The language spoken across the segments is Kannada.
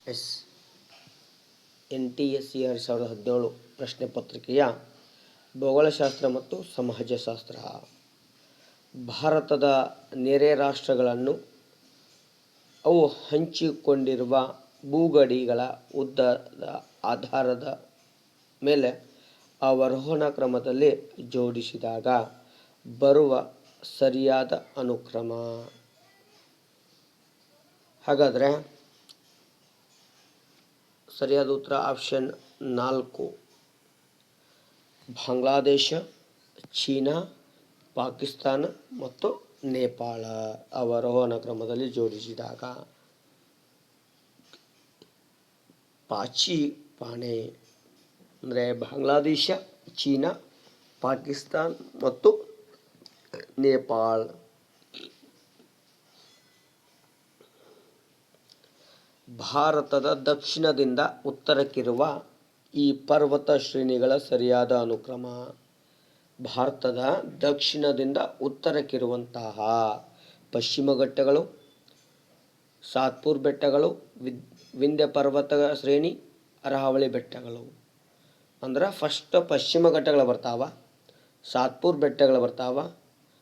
ಎಸ್ NTSC 2017 ಪ್ರಶ್ನೆ ಪತ್ರಿಕೆಯ ಭೂಗೋಳಶಾಸ್ತ್ರ ಮತ್ತು ಸಮಾಜಶಾಸ್ತ್ರ. ಭಾರತದ ನೆರೆ ರಾಷ್ಟ್ರಗಳನ್ನು ಅವು ಹಂಚಿಕೊಂಡಿರುವ ಭೂಗಡಿಗಳ ಉದ್ದದ ಆಧಾರದ ಮೇಲೆ ಅವರೋಹಣ ಕ್ರಮದಲ್ಲಿ ಜೋಡಿಸಿದಾಗ ಬರುವ ಸರಿಯಾದ ಅನುಕ್ರಮ. ಹಾಗಾದರೆ ಸರಿಯಾದ ಉತ್ತರ ಆಪ್ಷನ್ 4, ಬಾಂಗ್ಲಾದೇಶ, ಚೀನಾ, ಪಾಕಿಸ್ತಾನ ಮತ್ತು ನೇಪಾಳ ಅವರೋಹಣ ಕ್ರಮದಲ್ಲಿ ಜೋಡಿಸಿದಾಗ. ಪಾಣೆ ಅಂದರೆ ಬಾಂಗ್ಲಾದೇಶ, ಚೀನಾ, ಪಾಕಿಸ್ತಾನ ಮತ್ತು ನೇಪಾಳ. ಭಾರತದ ದಕ್ಷಿಣದಿಂದ ಉತ್ತರಕ್ಕಿರುವ ಈ ಪರ್ವತ ಶ್ರೇಣಿಗಳ ಸರಿಯಾದ ಅನುಕ್ರಮ. ಭಾರತದ ದಕ್ಷಿಣದಿಂದ ಉತ್ತರಕ್ಕಿರುವಂತಹ ಪಶ್ಚಿಮ ಘಟ್ಟಗಳು, ಸಾತ್ಪುರ್ ಬೆಟ್ಟಗಳು, ವಿಂಧ್ಯ ಪರ್ವತ ಶ್ರೇಣಿ, ಅರಾವಳಿ ಬೆಟ್ಟಗಳು. ಅಂದ್ರೆ ಫಸ್ಟ್ ಪಶ್ಚಿಮ ಘಟ್ಟಗಳು ಬರ್ತಾವ, ಸಾತ್ಪುರ್ ಬೆಟ್ಟಗಳು ಬರ್ತಾವ,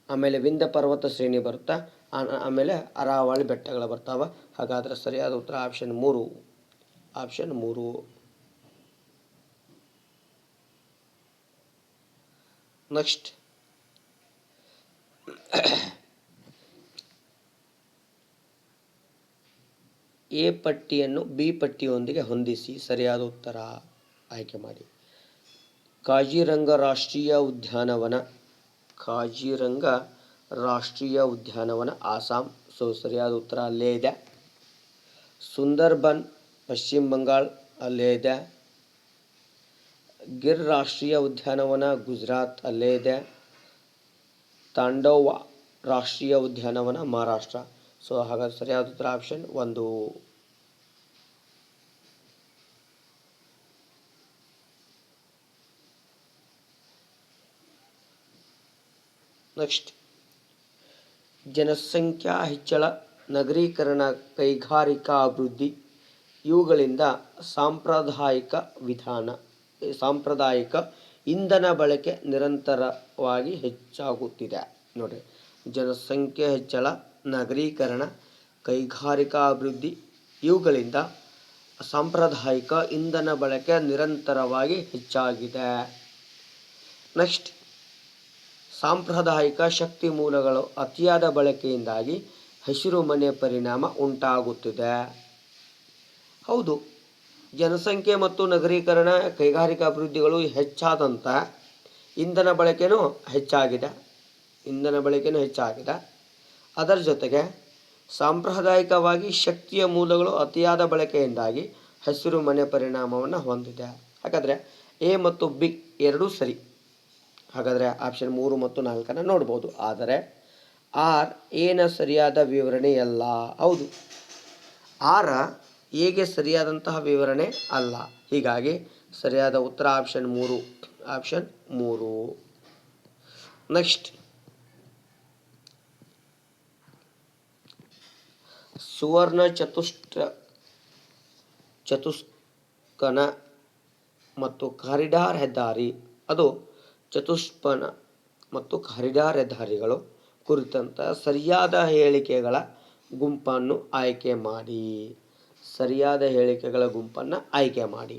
ಆಮೇಲೆ ವಿಂಧ್ಯ ಪರ್ವತ ಶ್ರೇಣಿ ಬರುತ್ತಾ, ಆಮೇಲೆ ಅರಾವಳಿ ಬೆಟ್ಟಗಳು ಬರ್ತಾವ. ಹಾಗಾದರೆ ಸರಿಯಾದ ಉತ್ತರ ಆಪ್ಷನ್ 3. ನೆಕ್ಸ್ಟ್, ಎ ಪಟ್ಟಿಯನ್ನು ಬಿ ಪಟ್ಟಿಯೊಂದಿಗೆ ಹೊಂದಿಸಿ ಸರಿಯಾದ ಉತ್ತರ ಆಯ್ಕೆ ಮಾಡಿ. ಕಾಜಿರಂಗ ರಾಷ್ಟ್ರೀಯ ಉದ್ಯಾನವನ ಆಸಾಂ. ಸೊ ಸರಿಯಾದ ಉತ್ತರ ಅಲ್ಲೇ ಇದೆ. ಸುಂದರ್ಬನ್ ಪಶ್ಚಿಮ ಬಂಗಾಳ ಅಲ್ಲೇ ಇದೆ. ಗಿರ್ ರಾಷ್ಟ್ರೀಯ ಉದ್ಯಾನವನ ಗುಜರಾತ್ ಅಲ್ಲೇ ಇದೆ. ತಾಂಡೋವಾ ರಾಷ್ಟ್ರೀಯ ಉದ್ಯಾನವನ ಮಹಾರಾಷ್ಟ್ರ. ಸೊ ಹಾಗಾದ್ರೆ ಸರಿಯಾದ ಉತ್ತರ ಆಪ್ಷನ್ 1. ನೆಕ್ಸ್ಟ್, ಜನಸಂಖ್ಯಾ ಹೆಚ್ಚಳ, ನಗರೀಕರಣ, ಕೈಗಾರಿಕಾ ಅಭಿವೃದ್ಧಿ ಇವುಗಳಿಂದ ಸಾಂಪ್ರದಾಯಿಕ ಇಂಧನ ಬಳಕೆ ನಿರಂತರವಾಗಿ ಹೆಚ್ಚಾಗುತ್ತಿದೆ. ನೋಡಿ, ಜನಸಂಖ್ಯೆ ಹೆಚ್ಚಳ, ನಗರೀಕರಣ, ಕೈಗಾರಿಕಾ ಅಭಿವೃದ್ಧಿ ಇವುಗಳಿಂದ ಸಾಂಪ್ರದಾಯಿಕ ಇಂಧನ ಬಳಕೆ ನಿರಂತರವಾಗಿ ಹೆಚ್ಚಾಗಿದೆ. ನೆಕ್ಸ್ಟ್, ಸಾಂಪ್ರದಾಯಿಕ ಶಕ್ತಿ ಮೂಲಗಳು ಅತಿಯಾದ ಬಳಕೆಯಿಂದಾಗಿ ಹಸಿರುಮನೆ ಪರಿಣಾಮ ಉಂಟಾಗುತ್ತಿದೆ. ಹೌದು, ಜನಸಂಖ್ಯೆ ಮತ್ತು ನಗರೀಕರಣ, ಕೈಗಾರಿಕಾ ಅಭಿವೃದ್ಧಿಗಳು ಹೆಚ್ಚಾದಂಥ ಇಂಧನ ಬಳಕೆಯೂ ಹೆಚ್ಚಾಗಿದೆ. ಅದರ ಜೊತೆಗೆ ಸಾಂಪ್ರದಾಯಿಕವಾಗಿ ಶಕ್ತಿಯ ಮೂಲಗಳು ಅತಿಯಾದ ಬಳಕೆಯಿಂದಾಗಿ ಹಸಿರುಮನೆ ಪರಿಣಾಮವನ್ನು ಹೊಂದಿದೆ. ಹಾಗಾದರೆ ಎ ಮತ್ತು ಬಿ ಎರಡೂ ಸರಿ. ಹಾಗಾದರೆ ಆಪ್ಷನ್ 3 ಮತ್ತು 4 ನೋಡ್ಬೋದು. ಆದರೆ ಆರ್ ಎನ ಸರಿಯಾದ ವಿವರಣೆಯಲ್ಲ. ಹೌದು, ಆರ್ ಎಗೆ ಸರಿಯಾದಂತಹ ವಿವರಣೆ ಅಲ್ಲ. ಹೀಗಾಗಿ ಸರಿಯಾದ ಉತ್ತರ ಆಪ್ಷನ್ 3. ನೆಕ್ಸ್ಟ್, ಸುವರ್ಣ ಚತುಷ್ಕನ ಮತ್ತು ಕಾರಿಡಾರ್ ಹೆದ್ದಾರಿ. ಅದು ಚತುಷ್ಪಥ ಮತ್ತು ಕಾರಿಡಾರ್ ಹೆದ್ದಾರಿಗಳು ಕುರಿತಂತ ಸರಿಯಾದ ಹೇಳಿಕೆಗಳ ಗುಂಪನ್ನು ಆಯ್ಕೆ ಮಾಡಿ.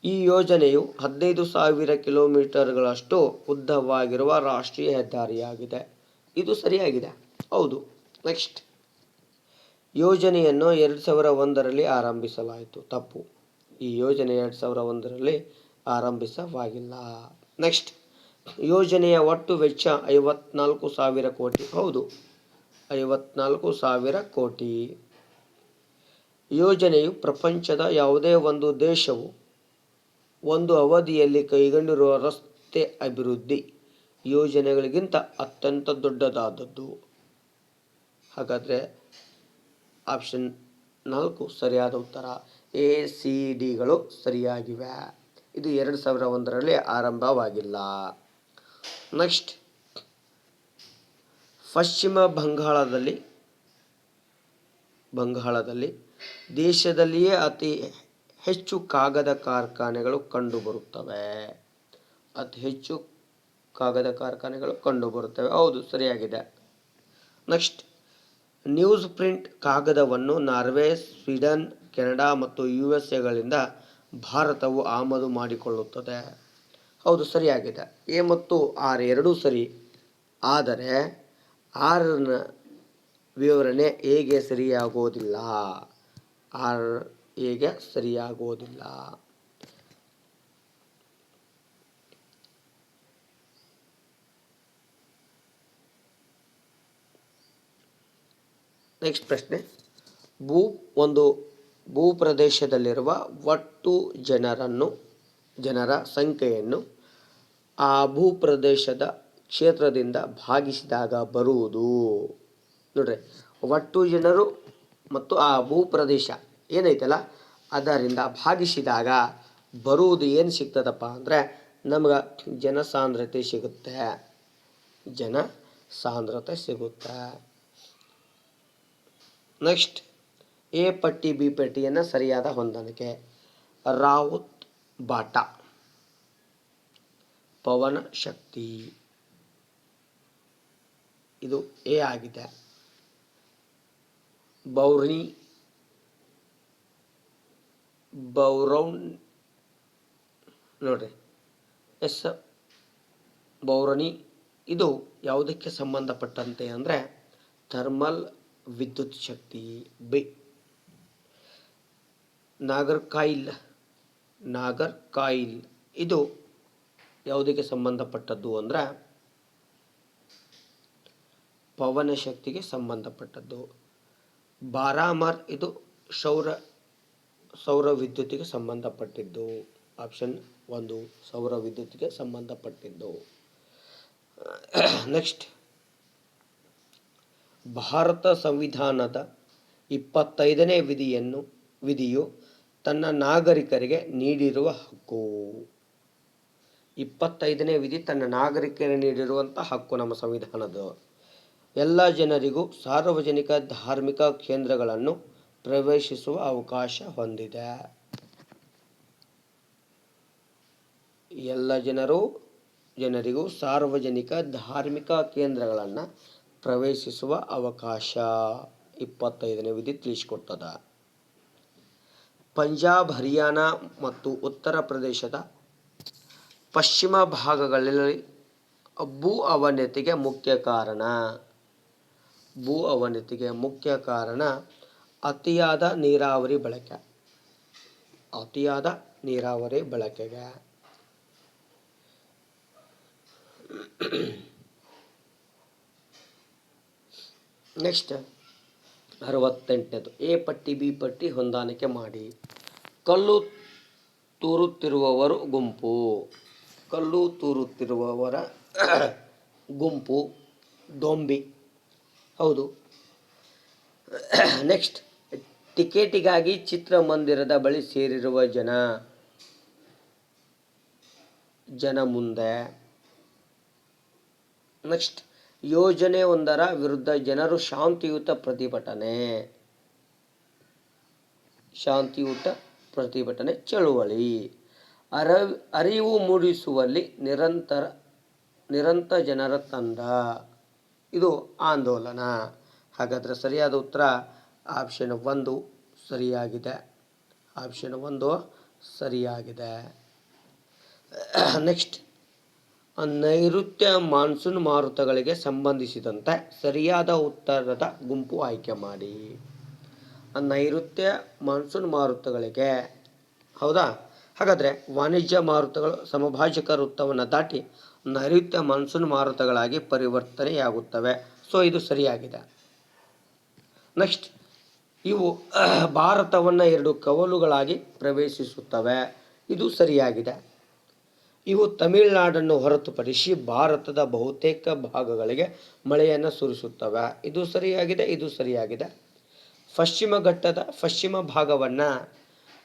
ಈ ಯೋಜನೆಯು 15,000 ಕಿಲೋಮೀಟರ್ಗಳಷ್ಟು ಉದ್ದವಾಗಿರುವ ರಾಷ್ಟ್ರೀಯ ಹೆದ್ದಾರಿಯಾಗಿದೆ. ಇದು ಸರಿಯಾಗಿದೆ. ಹೌದು. ನೆಕ್ಸ್ಟ್, ಯೋಜನೆಯನ್ನು 2001ರಲ್ಲಿ ಆರಂಭಿಸಲಾಯಿತು. ತಪ್ಪು. ಈ ಯೋಜನೆ 2001ರಲ್ಲಿ ಆರಂಭಿಸವಾಗಿಲ್ಲ. ನೆಕ್ಸ್ಟ್, ಯೋಜನೆಯ ಒಟ್ಟು ವೆಚ್ಚ 54,000 ಕೋಟಿ. ಹೌದು, 54,000 ಕೋಟಿ. ಯೋಜನೆಯು ಪ್ರಪಂಚದ ಯಾವುದೇ ಒಂದು ದೇಶವು ಒಂದು ಅವಧಿಯಲ್ಲಿ ಕೈಗೊಂಡಿರುವ ರಸ್ತೆ ಅಭಿವೃದ್ಧಿ ಯೋಜನೆಗಳಿಗಿಂತ ಅತ್ಯಂತ ದೊಡ್ಡದಾದದ್ದು. ಹಾಗಾದರೆ ಆಪ್ಷನ್ 4 ಸರಿಯಾದ ಉತ್ತರ. ACDಗಳು ಸರಿಯಾಗಿವೆ. ಇದು 2001ರಲ್ಲಿ ಆರಂಭವಾಗಿಲ್ಲ. ನೆಕ್ಸ್ಟ್, ಪಶ್ಚಿಮ ಬಂಗಾಳದಲ್ಲಿ ದೇಶದಲ್ಲಿಯೇ ಅತಿ ಹೆಚ್ಚು ಕಾಗದ ಕಾರ್ಖಾನೆಗಳು ಕಂಡುಬರುತ್ತವೆ. ಅತಿ ಹೆಚ್ಚು ಕಾಗದ ಕಾರ್ಖಾನೆಗಳು ಕಂಡುಬರುತ್ತವೆ. ಹೌದು, ಸರಿಯಾಗಿದೆ. ನೆಕ್ಸ್ಟ್, ನ್ಯೂಸ್ ಪ್ರಿಂಟ್ ಕಾಗದವನ್ನು ನಾರ್ವೆ, ಸ್ವೀಡನ್, ಕೆನಡಾ ಮತ್ತು USA ಭಾರತವು ಆಮದು ಮಾಡಿಕೊಳ್ಳುತ್ತದೆ. ಹೌದು, ಸರಿಯಾಗಿದೆ. ಎ ಮತ್ತು ಆರ್ ಎರಡೂ ಸರಿ. ಆದರೆ ಆರ್ನ ವಿವರಣೆ ಹೇಗೆ ಸರಿಯಾಗೋದಿಲ್ಲ. ಆರ್ ಹೇಗೆ ಸರಿಯಾಗೋದಿಲ್ಲ. ನೆಕ್ಸ್ಟ್ ಪ್ರಶ್ನೆ, ಒಂದು ಭೂಪ್ರದೇಶದಲ್ಲಿರುವ ಒಟ್ಟು ಜನರ ಸಂಖ್ಯೆಯನ್ನು ಆ ಭೂಪ್ರದೇಶದ ಕ್ಷೇತ್ರದಿಂದ ಭಾಗಿಸಿದಾಗ ಬರುವುದು. ನೋಡ್ರಿ, ಒಟ್ಟು ಜನರು ಮತ್ತು ಆ ಭೂಪ್ರದೇಶ ಏನೈತಲ್ಲ ಅದರಿಂದ ಭಾಗಿಸಿದಾಗ ಬರುವುದು ಏನು ಸಿಗ್ತದಪ್ಪ ಅಂದರೆ ನಮ್ಗೆ ಜನಸಾಂದ್ರತೆ ಸಿಗುತ್ತೆ. ನೆಕ್ಸ್ಟ್, ಎ ಪಟ್ಟಿ ಬಿ ಪಟ್ಟಿಯನ್ನು ಸರಿಯಾದ ಹೊಂದಾಣಿಕೆ. ರಾವುತ್ ಬಾಟ ಪವನ ಶಕ್ತಿ, ಇದು ಎ ಆಗಿದೆ. ಬೌರೌನ್ ನೋಡ್ರಿ, ಎಸ್ ಬೌರನಿ, ಇದು ಯಾವುದಕ್ಕೆ ಸಂಬಂಧಪಟ್ಟಂತೆ ಅಂದರೆ ಥರ್ಮಲ್ ವಿದ್ಯುತ್ ಶಕ್ತಿ. ಬಿ ನಾಗರ್ಕಾಯಿಲ್, ಇದು ಯಾವುದಕ್ಕೆ ಸಂಬಂಧಪಟ್ಟದ್ದು ಅಂದರೆ ಪವನ ಶಕ್ತಿಗೆ ಸಂಬಂಧಪಟ್ಟದ್ದು. ಬಾರಾಮರ್, ಇದು ಸೌರ ವಿದ್ಯುತ್ತಿಗೆ ಸಂಬಂಧಪಟ್ಟಿದ್ದು. ಆಪ್ಷನ್ 1 ಸೌರ ವಿದ್ಯುತ್ತಿಗೆ ಸಂಬಂಧಪಟ್ಟಿದ್ದು. ನೆಕ್ಸ್ಟ್, ಭಾರತ ಸಂವಿಧಾನದ 25ನೇ ವಿಧಿಯು ತನ್ನ ನಾಗರಿಕರಿಗೆ ನೀಡಿರುವ ಹಕ್ಕು. 25ನೇ ವಿಧಿ ತನ್ನ ನಾಗರಿಕರಿಗೆ ನೀಡಿರುವಂಥ ಹಕ್ಕು ನಮ್ಮ ಸಂವಿಧಾನದ. ಎಲ್ಲ ಜನರಿಗೂ ಸಾರ್ವಜನಿಕ ಧಾರ್ಮಿಕ ಕೇಂದ್ರಗಳನ್ನು ಪ್ರವೇಶಿಸುವ ಅವಕಾಶ ಹೊಂದಿದೆ. ಎಲ್ಲ ಜನರಿಗೂ ಸಾರ್ವಜನಿಕ ಧಾರ್ಮಿಕ ಕೇಂದ್ರಗಳನ್ನು ಪ್ರವೇಶಿಸುವ ಅವಕಾಶ 25ನೇ ವಿಧಿ ತಿಳಿಸಿಕೊಡ್ತದ. ಪಂಜಾಬ್, ಹರಿಯಾಣ ಮತ್ತು ಉತ್ತರ ಪ್ರದೇಶದ ಪಶ್ಚಿಮ ಭಾಗಗಳಲ್ಲಿ ಭೂ ಅವನತಿಗೆ ಮುಖ್ಯ ಕಾರಣ ಅತಿಯಾದ ನೀರಾವರಿ ಬಳಕೆಗೆ. ನೆಕ್ಸ್ಟ್ 68ನೇದು, ಎ ಪಟ್ಟಿ ಬಿ ಪಟ್ಟಿ ಹೊಂದಾಣಿಕೆ ಮಾಡಿ. ಕಲ್ಲು ತೂರುತ್ತಿರುವವರ ಗುಂಪು ದೊಂಬಿ. ಹೌದು. ನೆಕ್ಸ್ಟ್, ಟಿಕೆಟಿಗಾಗಿ ಚಿತ್ರಮಂದಿರದ ಬಳಿ ಸೇರಿರುವ ಜನ ಮುಂದೆ. ನೆಕ್ಸ್ಟ್, ಯೋಜನೆಯೊಂದರ ವಿರುದ್ಧ ಜನರು ಶಾಂತಿಯುತ ಪ್ರತಿಭಟನೆ ಚಳುವಳಿ. ಅರಿವು ಮೂಡಿಸುವಲ್ಲಿ ನಿರಂತರ ಜನರ ತಂಡ, ಇದು ಆಂದೋಲನ. ಹಾಗಾದರೆ ಸರಿಯಾದ ಉತ್ತರ ಆಪ್ಷನ್ 1 ಸರಿಯಾಗಿದೆ. ನೆಕ್ಸ್ಟ್, ನೈಋತ್ಯ ಮಾನ್ಸೂನ್ ಮಾರುತಗಳಿಗೆ ಸಂಬಂಧಿಸಿದಂತೆ ಸರಿಯಾದ ಉತ್ತರದ ಗುಂಪು ಆಯ್ಕೆ ಮಾಡಿ. ನೈಋತ್ಯ ಮಾನ್ಸೂನ್ ಮಾರುತಗಳಿಗೆ, ಹೌದಾ? ಹಾಗಾದರೆ ವಾಣಿಜ್ಯ ಮಾರುತಗಳು ಸಮಭಾಜಕ ವೃತ್ತವನ್ನು ದಾಟಿ ನೈಋತ್ಯ ಮಾನ್ಸೂನ್ ಮಾರುತಗಳಾಗಿ ಪರಿವರ್ತನೆಯಾಗುತ್ತವೆ. ಸೊ ಇದು ಸರಿಯಾಗಿದೆ. ನೆಕ್ಸ್ಟ್, ಇವು ಭಾರತವನ್ನು 2 ಕವಲುಗಳಾಗಿ ಪ್ರವೇಶಿಸುತ್ತವೆ. ಇದು ಸರಿಯಾಗಿದೆ. ಇವು ತಮಿಳುನಾಡನ್ನು ಹೊರತುಪಡಿಸಿ ಭಾರತದ ಬಹುತೇಕ ಭಾಗಗಳಿಗೆ ಮಳೆಯನ್ನು ಸುರಿಸುತ್ತವೆ. ಇದು ಸರಿಯಾಗಿದೆ. ಪಶ್ಚಿಮ ಘಟ್ಟದ ಪಶ್ಚಿಮ ಭಾಗವನ್ನು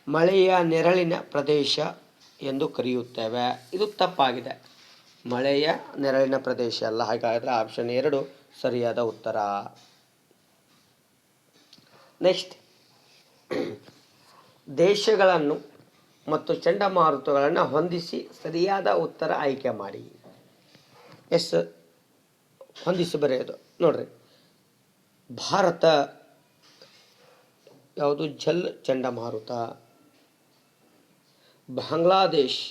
ಮಳೆಯ ನೆರಳಿನ ಪ್ರದೇಶ ಎಂದು ಕರೆಯುತ್ತೇವೆ. ಇದು ತಪ್ಪಾಗಿದೆ. ಮಳೆಯ ನೆರಳಿನ ಪ್ರದೇಶ ಅಲ್ಲ. ಹಾಗಾದರೆ ಆಪ್ಷನ್ 2 ಸರಿಯಾದ ಉತ್ತರ. ನೆಕ್ಸ್ಟ್, ದೇಶಗಳನ್ನು ಮತ್ತು ಚಂಡಮಾರುತಗಳನ್ನು ಹೊಂದಿಸಿ ಸರಿಯಾದ ಉತ್ತರ ಆಯ್ಕೆ ಮಾಡಿ. ಎಸ್, ಹೊಂದಿಸಿ ಬರೆಯೋದು ನೋಡ್ರಿ. ಭಾರತ ಯಾವುದು? ಜಲ್ ಚಂಡಮಾರುತ. ಬಾಂಗ್ಲಾದೇಶ್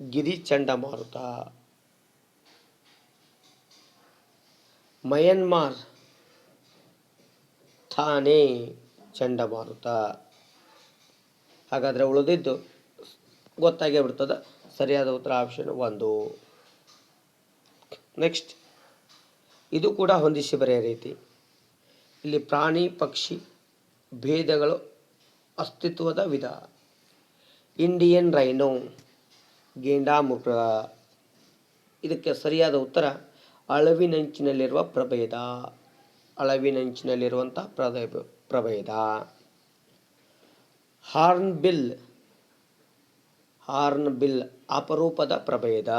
ಗಿರಿ ಚಂಡಮಾರುತ. ಮಯನ್ಮಾರ್ ಥಾನೆ ಚಂಡಮಾರುತ. ಹಾಗಾದರೆ ಉಳಿದಿದ್ದು ಗೊತ್ತಾಗೇ ಬಿಡ್ತದೆ. ಸರಿಯಾದ ಉತ್ತರ ಆಪ್ಷನ್ 1. ನೆಕ್ಸ್ಟ್, ಇದು ಕೂಡ ಹೊಂದಿಸಿ ಬರೆಯೋ ರೀತಿ. ಇಲ್ಲಿ ಪ್ರಾಣಿ ಪಕ್ಷಿ ಭೇದಗಳು ಅಸ್ತಿತ್ವದ ವಿಧ. ಇಂಡಿಯನ್ ರೈನೋ ಗೇಂಡಾಮೃಗ. ಇದಕ್ಕೆ ಸರಿಯಾದ ಉತ್ತರ ಅಳವಿನಂಚಿನಲ್ಲಿರುವ ಪ್ರಭೇದ. ಅಳವಿನಂಚಿನಲ್ಲಿರುವಂಥ ಪ್ರಭೇದ. ಹಾರ್ನ್ಬಿಲ್ ಅಪರೂಪದ ಪ್ರಭೇದ.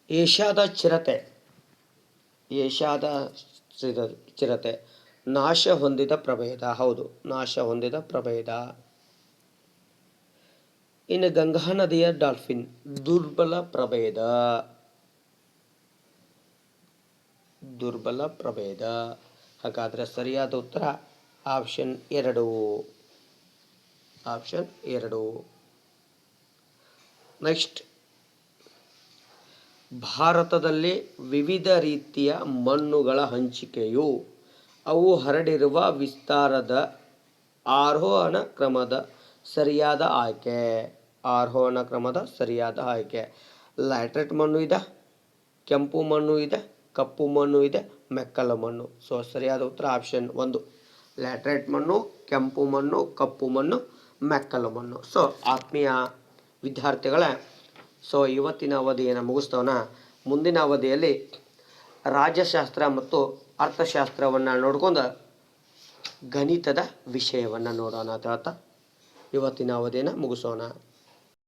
ಏಷ್ಯಾದ ಚಿರತೆ ನಾಶ ಹೊಂದಿದ ಪ್ರಭೇದ. ಹೌದು, ನಾಶ ಹೊಂದಿದ ಪ್ರಭೇದ. ಇನ್ನು ಗಂಗಾ ನದಿಯ ಡಾಲ್ಫಿನ್ ದುರ್ಬಲ ಪ್ರಭೇದ. ಹಾಗಾದರೆ ಸರಿಯಾದ ಉತ್ತರ ಆಪ್ಷನ್ 2. ನೆಕ್ಸ್ಟ್, ಭಾರತದಲ್ಲಿ ವಿವಿಧ ರೀತಿಯ ಮಣ್ಣುಗಳ ಹಂಚಿಕೆಯು ಅವು ಹರಡಿರುವ ವಿಸ್ತಾರದ ಆರೋಹಣ ಕ್ರಮದ ಸರಿಯಾದ ಆಯ್ಕೆ. ಲ್ಯಾಟರೈಟ್ ಮಣ್ಣು ಇದೆ, ಕೆಂಪು ಮಣ್ಣು ಇದೆ, ಕಪ್ಪು ಮಣ್ಣು ಇದೆ, ಮೆಕ್ಕಲು ಮಣ್ಣು. ಸೊ ಸರಿಯಾದ ಉತ್ತರ ಆಪ್ಷನ್ 1. ಲ್ಯಾಟರೈಟ್ ಮಣ್ಣು, ಕೆಂಪು ಮಣ್ಣು, ಕಪ್ಪು ಮಣ್ಣು, ಮೆಕ್ಕಲು ಮಣ್ಣು. ಸೊ ಆತ್ಮೀಯ ವಿದ್ಯಾರ್ಥಿಗಳೇ, ಸೊ ಇವತ್ತಿನ ಅವಧಿಯನ್ನು ಮುಗಿಸ್ತವನ. ಮುಂದಿನ ಅವಧಿಯಲ್ಲಿ ರಾಜ್ಯಶಾಸ್ತ್ರ ಮತ್ತು ಅರ್ಥಶಾಸ್ತ್ರವನ್ನು ನೋಡ್ಕೊಂಡು ಗಣಿತದ ವಿಷಯವನ್ನು ನೋಡೋಣ ಅಂತ ಹೇಳ್ತಾ ಇವತ್ತಿನ ಅವಧಿಯನ್ನು ಮುಗಿಸೋಣ.